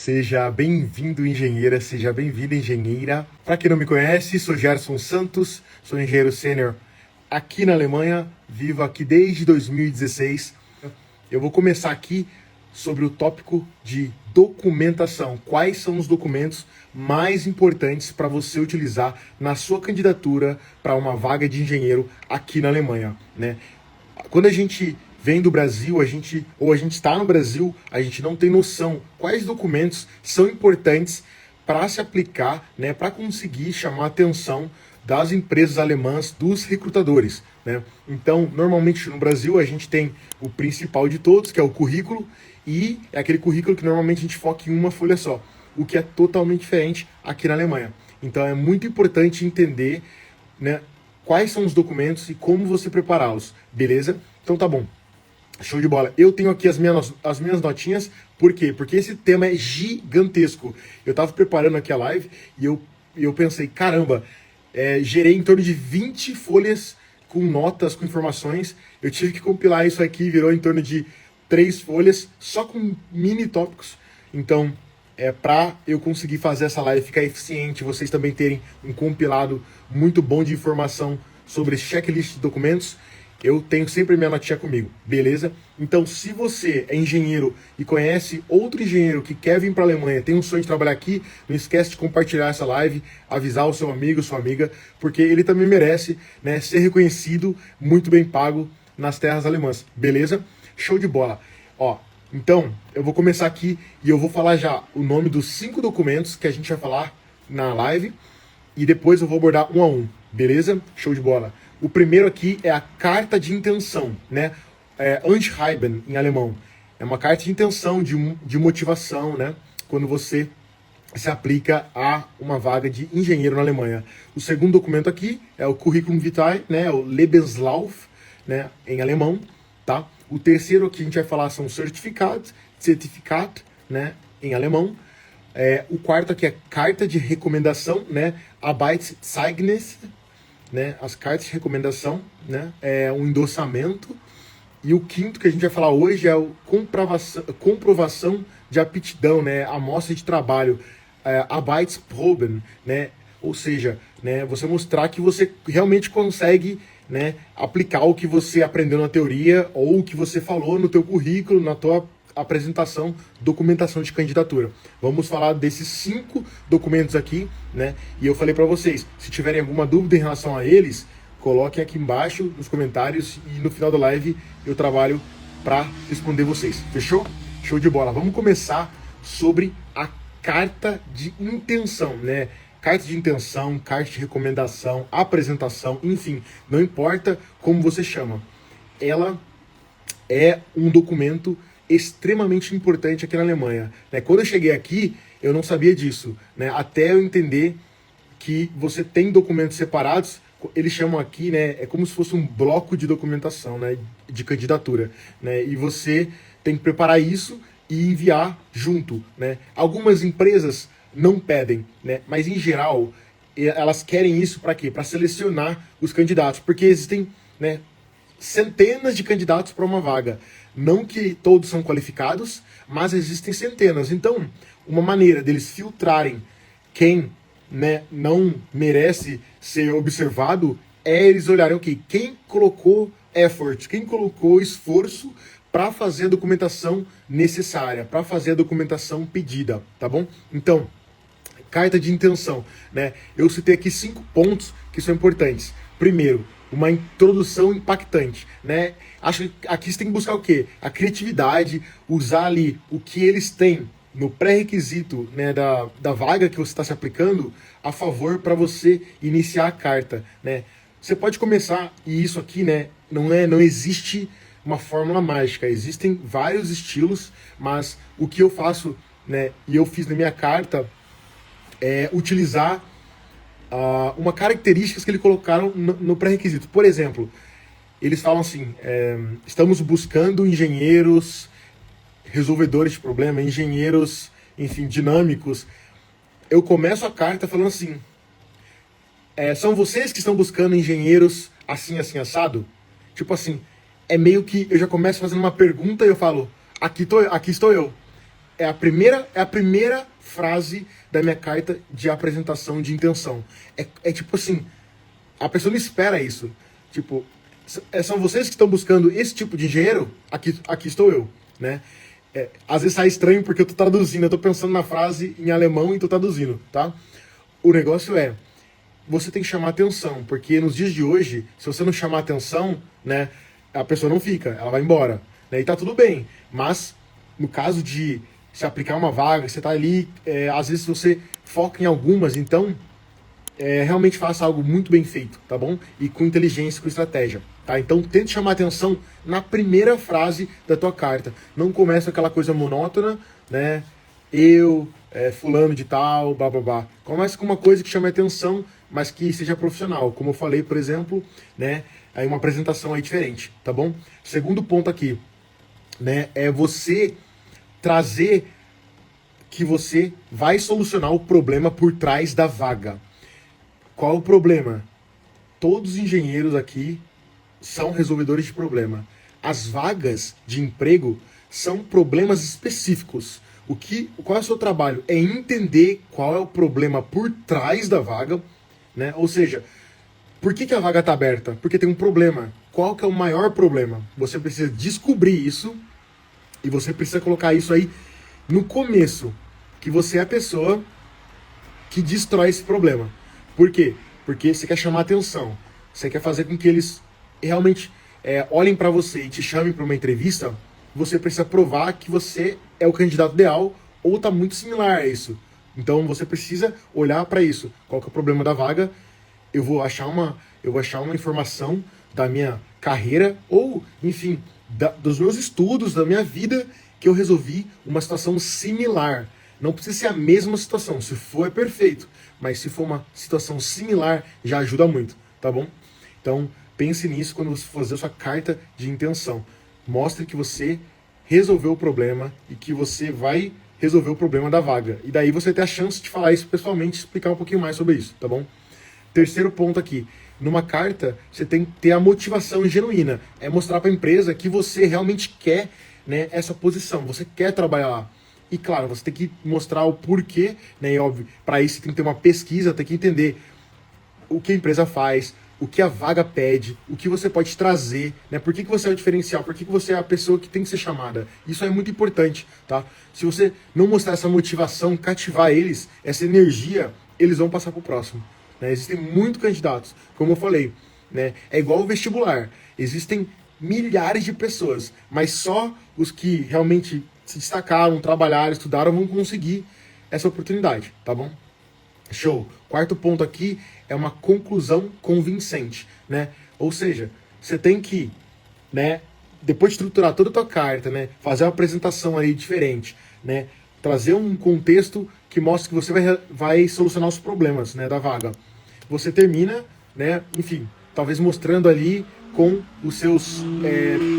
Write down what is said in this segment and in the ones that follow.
Seja bem-vindo, engenheira, seja bem-vinda, engenheira. Para quem não me conhece, sou Gerson Santos, sou engenheiro sênior aqui na Alemanha, vivo aqui desde 2016. Eu vou começar aqui sobre o tópico de documentação. Quais são os documentos mais importantes para você utilizar na sua candidatura para uma vaga de engenheiro aqui na Alemanha, né? Quando a gente vem do Brasil, a gente está no Brasil, a gente não tem noção quais documentos são importantes para se aplicar, né, para conseguir chamar a atenção das empresas alemãs, dos recrutadores, né? Então, normalmente no Brasil a gente tem o principal de todos, que é o currículo, e é aquele currículo que normalmente a gente foca em uma folha só, o que é totalmente diferente aqui na Alemanha. Então é muito importante entender, né, quais são os documentos e como você prepará-los, beleza? Então tá bom. Show de bola. Eu tenho aqui as minhas notinhas. Por quê? Porque esse tema é gigantesco. Eu tava preparando aqui a live e eu pensei, caramba, gerei em torno de 20 folhas com notas, com informações. Eu tive que compilar isso aqui, virou em torno de 3 folhas, só com mini tópicos. Então, para eu conseguir fazer essa live ficar eficiente, vocês também terem um compilado muito bom de informação sobre checklist de documentos, eu tenho sempre minha notinha comigo, beleza? Então, se você é engenheiro e conhece outro engenheiro que quer vir para a Alemanha, tem um sonho de trabalhar aqui, não esquece de compartilhar essa live, avisar o seu amigo, sua amiga, porque ele também merece, né, ser reconhecido, muito bem pago nas terras alemãs, beleza? Show de bola. Ó, então, eu vou começar aqui e eu vou falar já o nome dos 5 documentos que a gente vai falar na live e depois eu vou abordar um a um, beleza? Show de bola. O primeiro aqui é a carta de intenção, né? Anschreiben, em alemão. É uma carta de intenção, de motivação, né? Quando você se aplica a uma vaga de engenheiro na Alemanha. O segundo documento aqui é o Curriculum Vitae, né? O Lebenslauf, né? Em alemão, tá? O terceiro aqui a gente vai falar são certificados, né? Em alemão. O quarto aqui é carta de recomendação, né? Arbeitszeugnis, né, as cartas de recomendação, né, um endossamento. E o quinto que a gente vai falar hoje é o comprovação de aptidão, né, amostra de trabalho, Arbeitsproben, né, ou seja, né, você mostrar que você realmente consegue, né, aplicar o que você aprendeu na teoria ou o que você falou no teu currículo, na tua apresentação, documentação de candidatura. Vamos falar desses 5 documentos aqui, né? E eu falei para vocês, se tiverem alguma dúvida em relação a eles, coloquem aqui embaixo nos comentários e no final da live eu trabalho para responder vocês. Fechou? Show de bola. Vamos começar sobre a carta de intenção, né? Carta de intenção, carta de recomendação, apresentação, enfim, não importa como você chama. Ela é um documento extremamente importante aqui na Alemanha, né? Quando eu cheguei aqui, eu não sabia disso, né? Até eu entender que você tem documentos separados, eles chamam aqui, né? É como se fosse um bloco de documentação, né? De candidatura, né? E você tem que preparar isso e enviar junto, né? Algumas empresas não pedem, né? Mas em geral, elas querem isso para quê? Para selecionar os candidatos, porque existem, né, centenas de candidatos para uma vaga. Não que todos são qualificados, mas existem centenas. Então, uma maneira deles filtrarem quem, né, não merece ser observado é eles olharem, ok, quem colocou effort, quem colocou esforço para fazer a documentação necessária, para fazer a documentação pedida, tá bom? Então, carta de intenção, né? Eu citei aqui 5 pontos que são importantes. Primeiro, uma introdução impactante, né? Acho que aqui você tem que buscar o quê? A criatividade, usar ali o que eles têm no pré-requisito, né, da vaga que você está se aplicando a favor para você iniciar a carta, né? Você pode começar, e isso aqui, né, não existe uma fórmula mágica, existem vários estilos, mas o que eu faço, né, e eu fiz na minha carta é utilizar uma características que eles colocaram no pré-requisito. Por exemplo, eles falam assim, estamos buscando engenheiros resolvedores de problema, engenheiros, enfim, dinâmicos. Eu começo a carta falando assim, são vocês que estão buscando engenheiros assim, assim, assado? Tipo assim, é meio que eu já começo fazendo uma pergunta e eu falo, aqui estou eu. é a primeira frase da minha carta de apresentação de intenção. É tipo assim, a pessoa não espera isso. Tipo, são vocês que estão buscando esse tipo de engenheiro? Aqui estou eu, né? Às vezes sai estranho porque eu tô traduzindo, eu tô pensando na frase em alemão e tô traduzindo, tá? O negócio é, você tem que chamar atenção, porque nos dias de hoje, se você não chamar atenção, né, a pessoa não fica, ela vai embora, né? E tá tudo bem, mas no caso de se aplicar uma vaga, você tá ali, às vezes você foca em algumas, então realmente faça algo muito bem feito, tá bom? E com inteligência, com estratégia, tá? Então tente chamar atenção na primeira frase da tua carta. Não começa aquela coisa monótona, né? Fulano de tal, blá blá blá. Começa com uma coisa que chame atenção, mas que seja profissional. Como eu falei, por exemplo, né? Aí uma apresentação aí diferente, tá bom? Segundo ponto aqui, né? É você trazer que você vai solucionar o problema por trás da vaga. Qual o problema? Todos os engenheiros aqui são resolvedores de problema. As vagas de emprego são problemas específicos. Qual é o seu trabalho? É entender qual é o problema por trás da vaga, né? Ou seja, por que a vaga está aberta? Porque tem um problema. Qual que é o maior problema? Você precisa descobrir isso e você precisa colocar isso aí no começo, que você é a pessoa que destrói esse problema. Por quê? Porque você quer chamar atenção. Você quer fazer com que eles realmente olhem para você e te chamem para uma entrevista. Você precisa provar que você é o candidato ideal ou está muito similar a isso. Então você precisa olhar para isso. Qual que é o problema da vaga? Eu vou achar uma informação da minha carreira ou, enfim, dos meus estudos, da minha vida, que eu resolvi uma situação similar. Não precisa ser a mesma situação. Se for, é perfeito. Mas se for uma situação similar, já ajuda muito, tá bom? Então, pense nisso quando você for fazer a sua carta de intenção. Mostre que você resolveu o problema e que você vai resolver o problema da vaga. E daí você tem a chance de falar isso pessoalmente, explicar um pouquinho mais sobre isso, tá bom? Terceiro ponto aqui. Numa carta, você tem que ter a motivação genuína. É mostrar para a empresa que você realmente quer, né, essa posição. Você quer trabalhar lá. E claro, você tem que mostrar o porquê, né? E óbvio, para isso você tem que ter uma pesquisa, tem que entender o que a empresa faz, o que a vaga pede, o que você pode trazer, né? Por que você é o diferencial, por que você é a pessoa que tem que ser chamada. Isso é muito importante, tá? Se você não mostrar essa motivação, cativar eles, essa energia, eles vão passar pro próximo, né? Existem muitos candidatos, como eu falei, né? É igual o vestibular. Existem milhares de pessoas, mas só os que realmente se destacaram, trabalharam, estudaram, vão conseguir essa oportunidade, tá bom? Show. Quarto ponto aqui é uma conclusão convincente, né? Ou seja, você tem que, né, depois de estruturar toda a tua carta, né, fazer uma apresentação aí diferente, né, trazer um contexto que mostre que você vai solucionar os problemas, né, da vaga. Você termina, né, enfim, talvez mostrando ali com os seus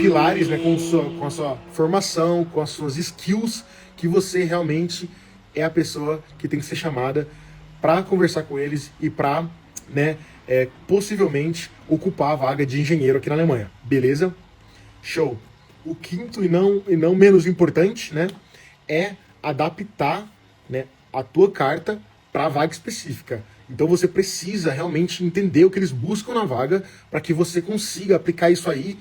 pilares, né, com a sua formação, com as suas skills, que você realmente é a pessoa que tem que ser chamada para conversar com eles e para, né, possivelmente ocupar a vaga de engenheiro aqui na Alemanha. Beleza? Show. O quinto e não menos importante, né, é adaptar, né, a tua carta para a vaga específica. Então você precisa realmente entender o que eles buscam na vaga para que você consiga aplicar isso aí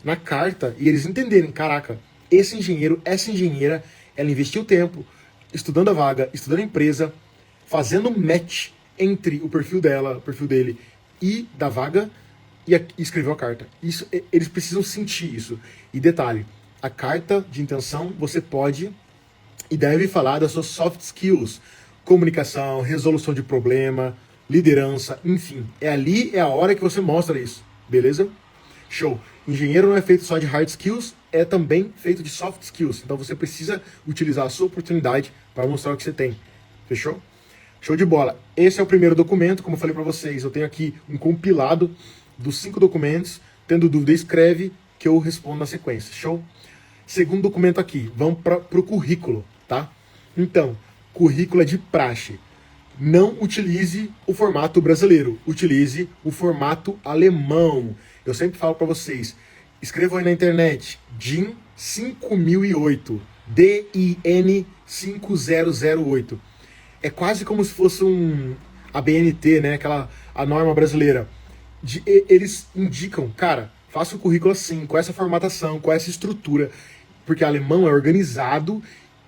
na carta e eles entenderem, caraca, esse engenheiro, essa engenheira, ela investiu tempo estudando a vaga, estudando a empresa, fazendo um match entre o perfil dela, o perfil dele e da vaga e escreveu a carta. Isso, eles precisam sentir isso. E detalhe, a carta de intenção você pode e deve falar das suas soft skills, comunicação, resolução de problema, liderança, enfim. É a hora que você mostra isso, beleza? Show. Engenheiro não é feito só de hard skills, é também feito de soft skills. Então você precisa utilizar a sua oportunidade para mostrar o que você tem. Fechou? Show de bola. Esse é o primeiro documento, como eu falei para vocês. Eu tenho aqui um compilado dos 5 documentos. Tendo dúvida, escreve que eu respondo na sequência. Show? Segundo documento aqui, vamos para o currículo, tá? Então, currículo é de praxe. Não utilize o formato brasileiro, utilize o formato alemão. Eu sempre falo para vocês, escrevam aí na internet, DIN 5008. DIN 5008. É quase como se fosse a BNT, né? A norma brasileira. Eles indicam, cara, faça o currículo assim, com essa formatação, com essa estrutura, porque alemão é organizado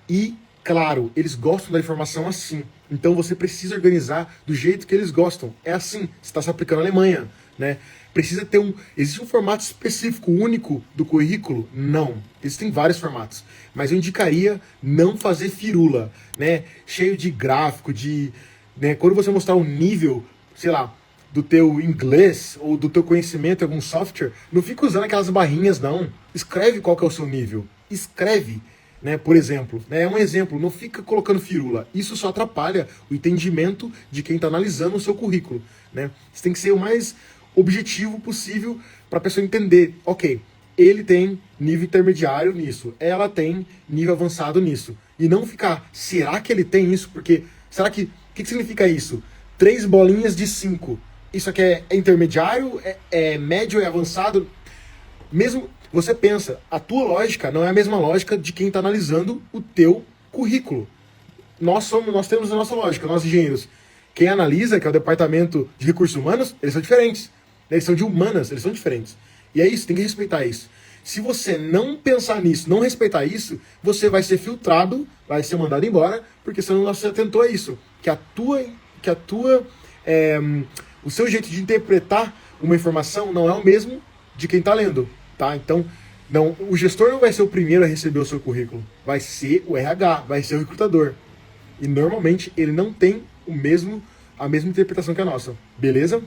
e, claro, eles gostam da informação assim. Então você precisa organizar do jeito que eles gostam. É assim, você está se aplicando na Alemanha, né? Precisa ter existe um formato específico, único do currículo? Não. Existem vários formatos. Mas eu indicaria não fazer firula, né? Cheio de gráfico, né? Quando você mostrar um nível, sei lá, do teu inglês ou do teu conhecimento em algum software, não fica usando aquelas barrinhas, não. Escreve qual que é o seu nível. Escreve, né? Por exemplo, né? É um exemplo, não fica colocando firula. Isso só atrapalha o entendimento de quem está analisando o seu currículo, né? Você tem que ser o mais objetivo possível para a pessoa entender, ok, ele tem nível intermediário nisso, ela tem nível avançado nisso. E não ficar, será que ele tem isso? Porque, será que, o que significa isso? 3 bolinhas de 5. Isso aqui é intermediário, é médio, é avançado? Mesmo, você pensa, a tua lógica não é a mesma lógica de quem está analisando o teu currículo. Nós temos a nossa lógica, nós engenheiros. Quem analisa, que é o departamento de recursos humanos, eles são diferentes. Eles são de humanas, eles são diferentes. E é isso, tem que respeitar isso. Se você não pensar nisso, não respeitar isso, você vai ser filtrado, vai ser mandado embora, porque você não se atentou a isso. O seu jeito de interpretar uma informação não é o mesmo de quem está lendo, tá? Então, não, o gestor não vai ser o primeiro a receber o seu currículo. Vai ser o RH, vai ser o recrutador. E normalmente ele não tem a mesma interpretação que a nossa, beleza?